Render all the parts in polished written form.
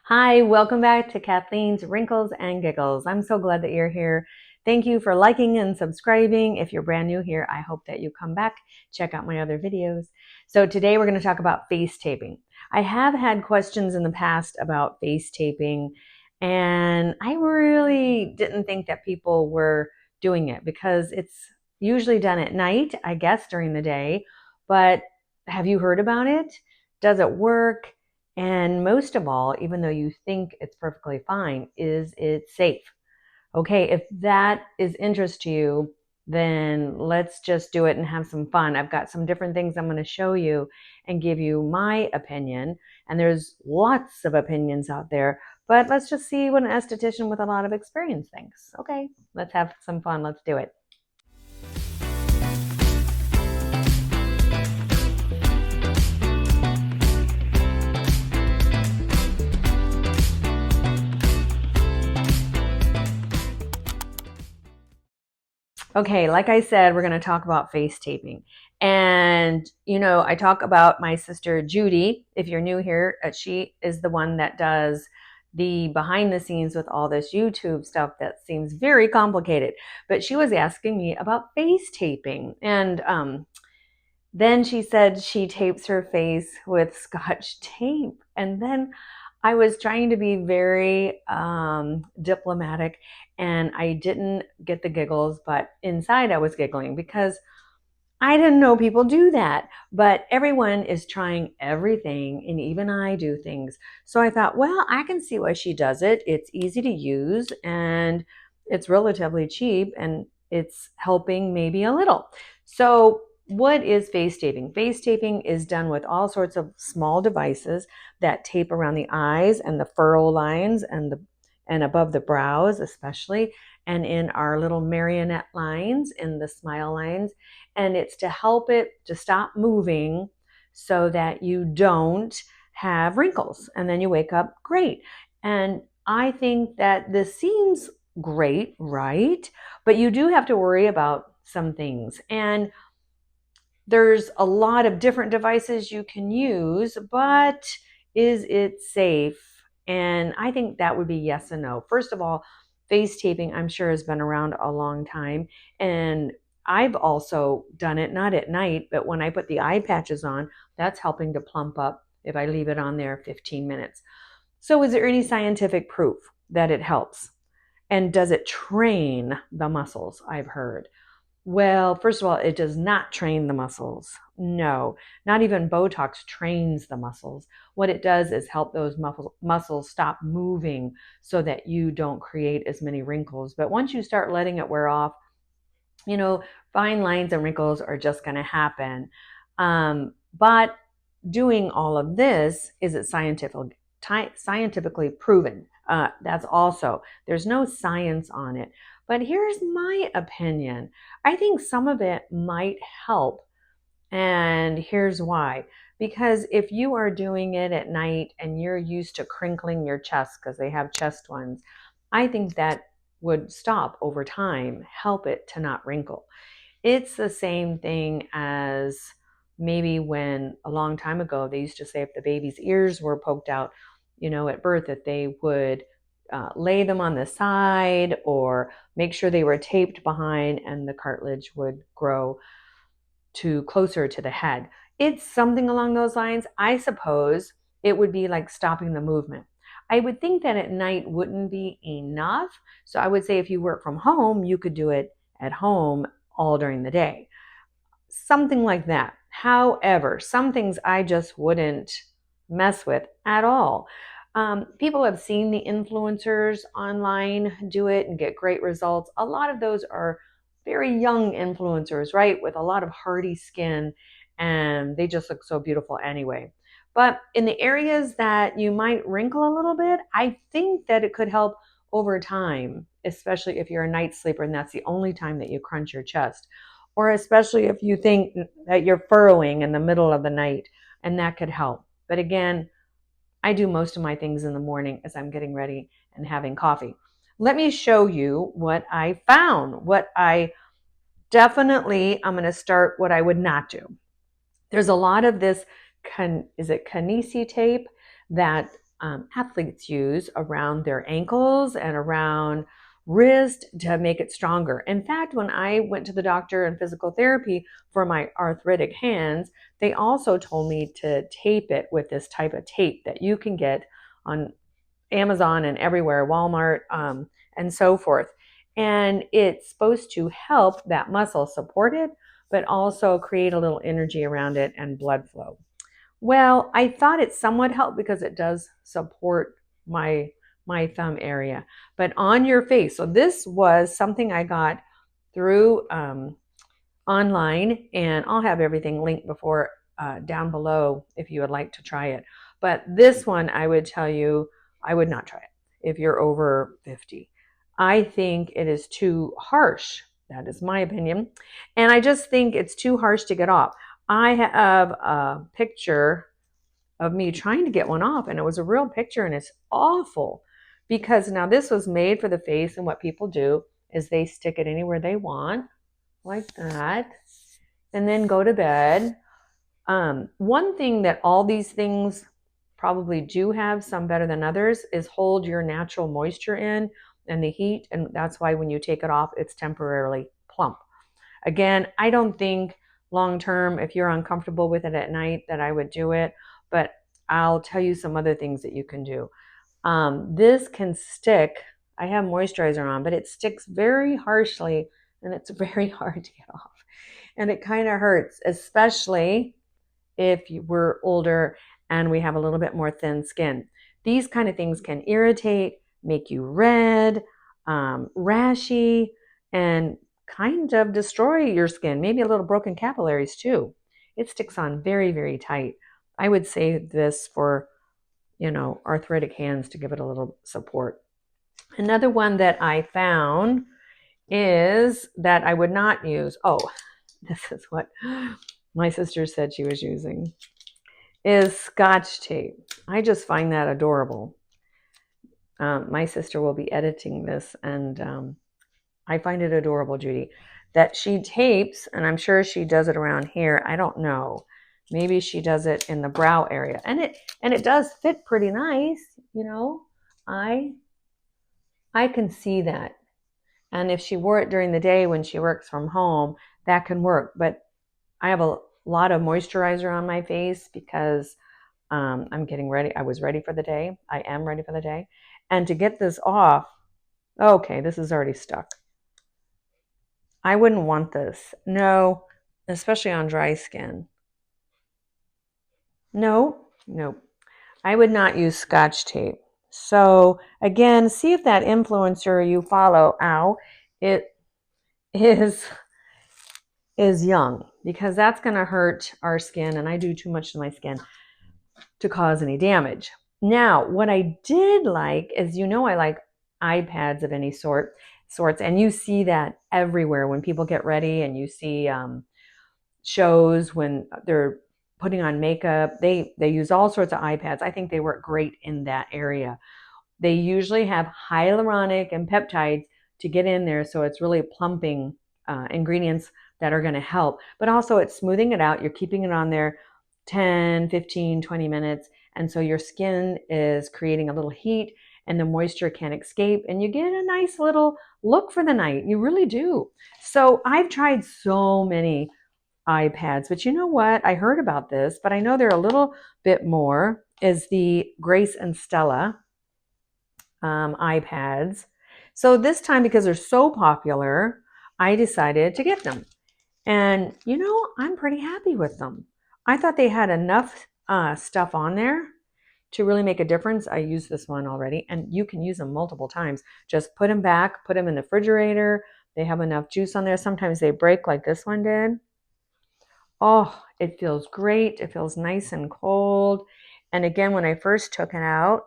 Hi, welcome back to Kathleen's Wrinkles and Giggles. I'm so glad that you're here. Thank you for liking and subscribing. If you're brand new here, I hope that you come back, check out my other videos. So today we're going to talk about face taping. I have had questions in the past about face taping, and I really didn't think that people were doing it because it's usually done at night, I guess, during the day. But have you heard about it? Does it work? And most of all, even though you think it's perfectly fine, is it safe? Okay, if that is interest to you, then let's just do it and have some fun. I've got some different things I'm going to show you and give you my opinion. And there's lots of opinions out there, but let's just see what an esthetician with a lot of experience thinks. Okay, let's have some fun. Let's do it. Okay, like I said, we're going to talk about face taping. And, I talk about my sister Judy. If you're new here, she is the one that does the behind the scenes with all this YouTube stuff that seems very complicated. But she was asking me about face taping. And then she said she tapes her face with Scotch tape. And then I was trying to be very diplomatic, and I didn't get the giggles, but inside I was giggling because I didn't know people do that. But everyone is trying everything, and even I do things. So I thought, well, I can see why she does it. It's easy to use, and it's relatively cheap, and it's helping maybe a little. So what is face taping? Face taping is done with all sorts of small devices that tape around the eyes and the furrow lines and above the brows especially, and in our little marionette lines, in the smile lines. And it's to help it to stop moving so that you don't have wrinkles and then you wake up great. And I think that this seems great, right? But you do have to worry about some things. And there's a lot of different devices you can use, but is it safe? And I think that would be yes and no. First of all, face taping, I'm sure, has been around a long time. And I've also done it, not at night, but when I put the eye patches on, that's helping to plump up if I leave it on there 15 minutes. So, is there any scientific proof that it helps? And does it train the muscles? I've heard. Well, first of all, it does not train the muscles. No, not even Botox trains the muscles. What it does is help those muscles stop moving so that you don't create as many wrinkles. But once you start letting it wear off, you know, fine lines and wrinkles are just going to happen. But doing all of this, is it scientifically proven? That's also, there's no science on it. But here's my opinion. I think some of it might help. And here's why. Because if you are doing it at night and you're used to crinkling your chest, because they have chest ones, I think that would stop over time, help it to not wrinkle. It's the same thing as maybe when a long time ago they used to say if the baby's ears were poked out, at birth, that they would lay them on the side or make sure they were taped behind and the cartilage would grow to closer to the head. It's something along those lines. I suppose it would be like stopping the movement. I would think that at night wouldn't be enough. So I would say if you work from home, you could do it at home all during the day. Something like that. However, some things I just wouldn't mess with at all. People have seen the influencers online do it and get great results. A lot of those are very young influencers, right? With a lot of hardy skin, and they just look so beautiful anyway. But in the areas that you might wrinkle a little bit, I think that it could help over time, especially if you're a night sleeper and that's the only time that you crunch your chest, or especially if you think that you're furrowing in the middle of the night, and that could help. But again, I do most of my things in the morning as I'm getting ready and having coffee. Let me show you what I found. I'm going to start what I would not do. There's a lot of this, is it Kinesi tape that athletes use around their ankles and around wrist to make it stronger. In fact, when I went to the doctor in physical therapy for my arthritic hands, they also told me to tape it with this type of tape that you can get on Amazon and everywhere, Walmart, and so forth. And it's supposed to help that muscle support it, but also create a little energy around it and blood flow. Well, I thought it somewhat helped because it does support my thumb area. But on your face, so this was something I got through online, and I'll have everything linked before down below if you would like to try it. But this one, I would tell you, I would not try it if you're over 50. I think it is too harsh. That is my opinion. And I just think it's too harsh to get off. I have a picture of me trying to get one off, and it was a real picture, and it's awful because now this was made for the face, and what people do is they stick it anywhere they want, like that, and then go to bed. One thing that all these things probably do have, some better than others, is hold your natural moisture in and the heat, and that's why when you take it off, it's temporarily plump. Again, I don't think long term, if you're uncomfortable with it at night, that I would do it, but I'll tell you some other things that you can do. This can stick. I have moisturizer on, but it sticks very harshly, and it's very hard to get off. And it kind of hurts, especially if we're older and we have a little bit more thin skin. These kind of things can irritate, make you red, rashy, and kind of destroy your skin, maybe a little broken capillaries too. It sticks on very, very tight. I would save this for, arthritic hands to give it a little support. Another one that I found is that I would not use. Oh, this is what my sister said she was using, is Scotch tape. I just find that adorable. My sister will be editing this, and I find it adorable, Judy, that she tapes, and I'm sure she does it around here. I don't know. Maybe she does it in the brow area, and it does fit pretty nice. I can see that. And if she wore it during the day when she works from home, that can work. But I have a lot of moisturizer on my face because I'm getting ready. I was ready for the day. I am ready for the day. And to get this off, okay, this is already stuck. I wouldn't want this. No, especially on dry skin. No. I would not use Scotch tape. So again, see if that influencer you follow, it is young, because that's going to hurt our skin, and I do too much to my skin to cause any damage. Now, what I did like is, I like iPads of any sorts, and you see that everywhere when people get ready, and you see shows when they're putting on makeup, they use all sorts of iPads. I think they work great in that area. They usually have hyaluronic and peptides to get in there, so it's really plumping ingredients that are going to help. But also it's smoothing it out. You're keeping it on there 10, 15, 20 minutes, and so your skin is creating a little heat, and the moisture can escape, and you get a nice little look for the night. You really do. So I've tried so many iPads, but you know what? I heard about this, but I know they're a little bit more, is the Grace and Stella iPads. So this time, because they're so popular, I decided to get them. And I'm pretty happy with them. I thought they had enough stuff on there to really make a difference. I used this one already, and you can use them multiple times. Just put them back, put them in the refrigerator. They have enough juice on there. Sometimes they break like this one did. Oh, it feels great. It feels nice and cold. And again, when I first took it out,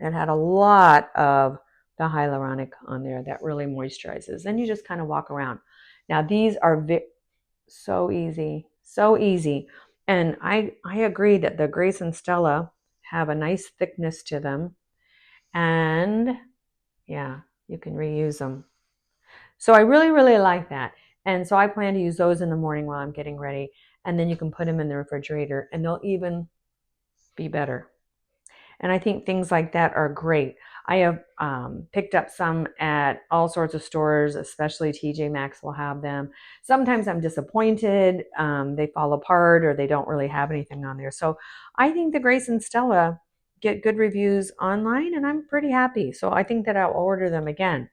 it had a lot of the hyaluronic on there that really moisturizes. Then you just kind of walk around. Now, these are so easy, so easy. And I agree that the Grace and Stella have a nice thickness to them. And yeah, you can reuse them. So I really, really like that. And so I plan to use those in the morning while I'm getting ready. And then you can put them in the refrigerator, and they'll even be better. And I think things like that are great. I have picked up some at all sorts of stores, especially TJ Maxx will have them. Sometimes I'm disappointed. They fall apart or they don't really have anything on there. So I think the Grace and Stella get good reviews online, and I'm pretty happy. So I think that I'll order them again.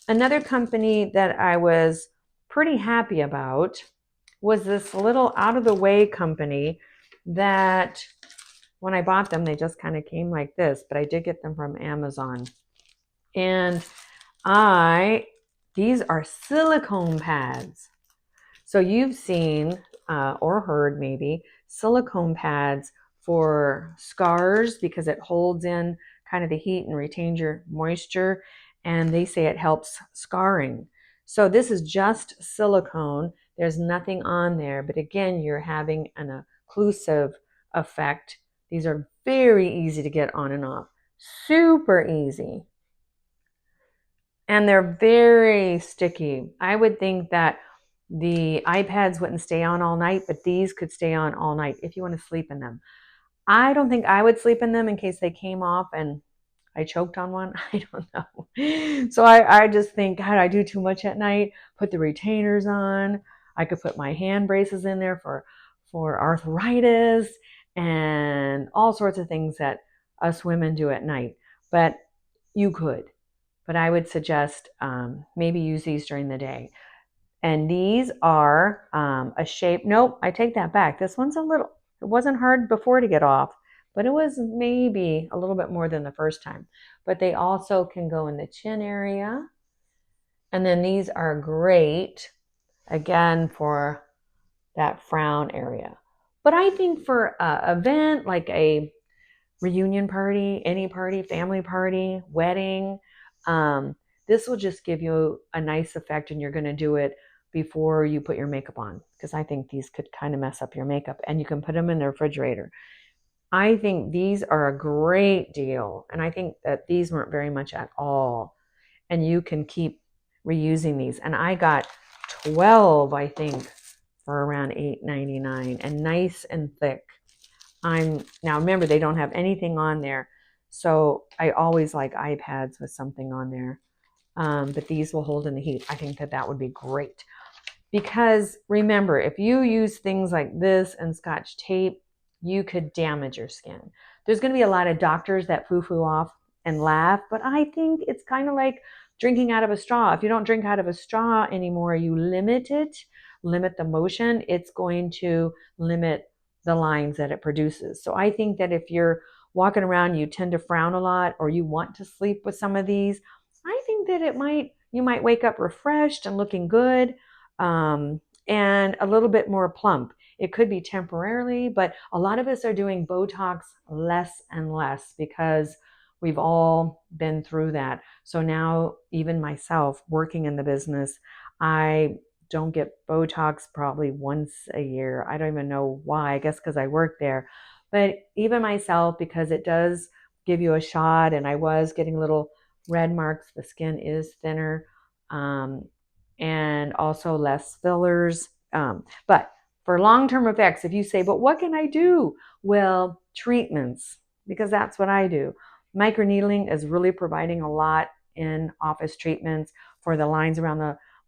Another company that I was pretty happy about was this little out of the way company that when I bought them, they just kind of came like this, but I did get them from Amazon. And these are silicone pads. So you've seen or heard maybe silicone pads for scars because it holds in kind of the heat and retains your moisture. And they say it helps scarring. So this is just silicone. There's nothing on there. But again, you're having an occlusive effect. These are very easy to get on and off. Super easy. And they're very sticky. I would think that the iPads wouldn't stay on all night, but these could stay on all night if you want to sleep in them. I don't think I would sleep in them in case they came off and I choked on one. I don't know. So I just think, God, I do too much at night. Put the retainers on. I could put my hand braces in there for arthritis and all sorts of things that us women do at night. But you could. But I would suggest maybe use these during the day. And these are a shape. Nope, I take that back. This one's a little, it wasn't hard before to get off, but it was maybe a little bit more than the first time. But they also can go in the chin area. And then these are great, again, for that frown area. But I think for an event like a reunion party, any party, family party, wedding, this will just give you a nice effect, and you're going to do it before you put your makeup on, because I think these could kind of mess up your makeup, and you can put them in the refrigerator. I think these are a great deal, and I think that these weren't very much at all, and you can keep reusing these. And I got 12, I think, for around $8.99, and nice and thick. Now remember, they don't have anything on there, so I always like iPads with something on there. But these will hold in the heat. I think that that would be great. Because remember, if you use things like this and Scotch tape, you could damage your skin. There's going to be a lot of doctors that foo-foo off and laugh, but I think it's kind of like drinking out of a straw. If you don't drink out of a straw anymore, you limit it, limit the motion, it's going to limit the lines that it produces. So I think that if you're walking around, you tend to frown a lot, or you want to sleep with some of these, I think that you might wake up refreshed and looking good, and a little bit more plump. It could be temporarily, but a lot of us are doing Botox less and less because we've all been through that. So now, even myself working in the business, I don't get Botox probably once a year. I don't even know why. I guess because I work there. But even myself, because it does give you a shot, and I was getting little red marks. The skin is thinner, and also less fillers. But for long-term effects, if you say, but what can I do? Well, treatments, because that's what I do. Microneedling is really providing a lot in office treatments for the lines around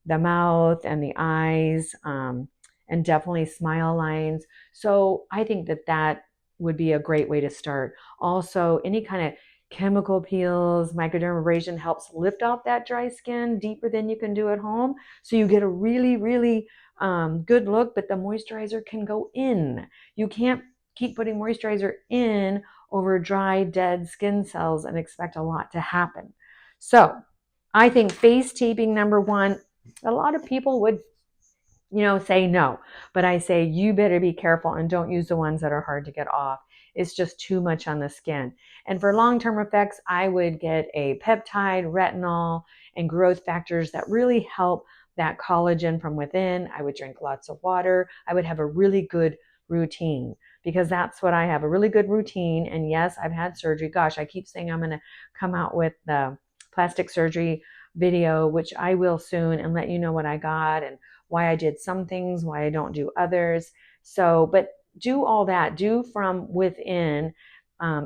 the mouth and the eyes, and definitely smile lines. So I think that that would be a great way to start. Also, any kind of chemical peels, microdermabrasion helps lift off that dry skin deeper than you can do at home. So you get a really, really good look, but the moisturizer can go in. You can't keep putting moisturizer in over dry, dead skin cells and expect a lot to happen. So I think face taping, number one, a lot of people would say no, but I say you better be careful and don't use the ones that are hard to get off. It's just too much on the skin. And for long-term effects, I would get a peptide, retinol, and growth factors that really help that collagen from within. I would drink lots of water. I would have a really good routine, because that's what I have, a really good routine. And yes, I've had surgery. Gosh, I keep saying I'm going to come out with the plastic surgery video, which I will soon, and let you know what I got and why I did some things, why I don't do others. So, but do all that, do from within,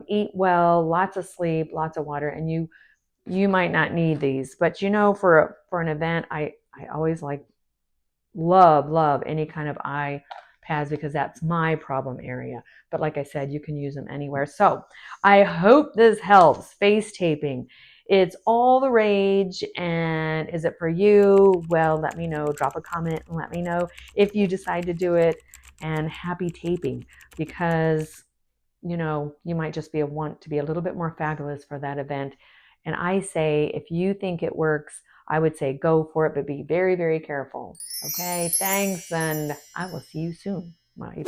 eat well, lots of sleep, lots of water, and you might not need these. But you know, for an event, I always love any kind of eye pads because that's my problem area. But like I said, you can use them anywhere. So I hope this helps. Face taping. It's all the rage. And is it for you? Well, let me know. Drop a comment and let me know if you decide to do it. And happy taping, because you know, you might just want to be a little bit more fabulous for that event. And I say, if you think it works, I would say go for it, but be very, very careful. Okay, thanks, and I will see you soon. Bye.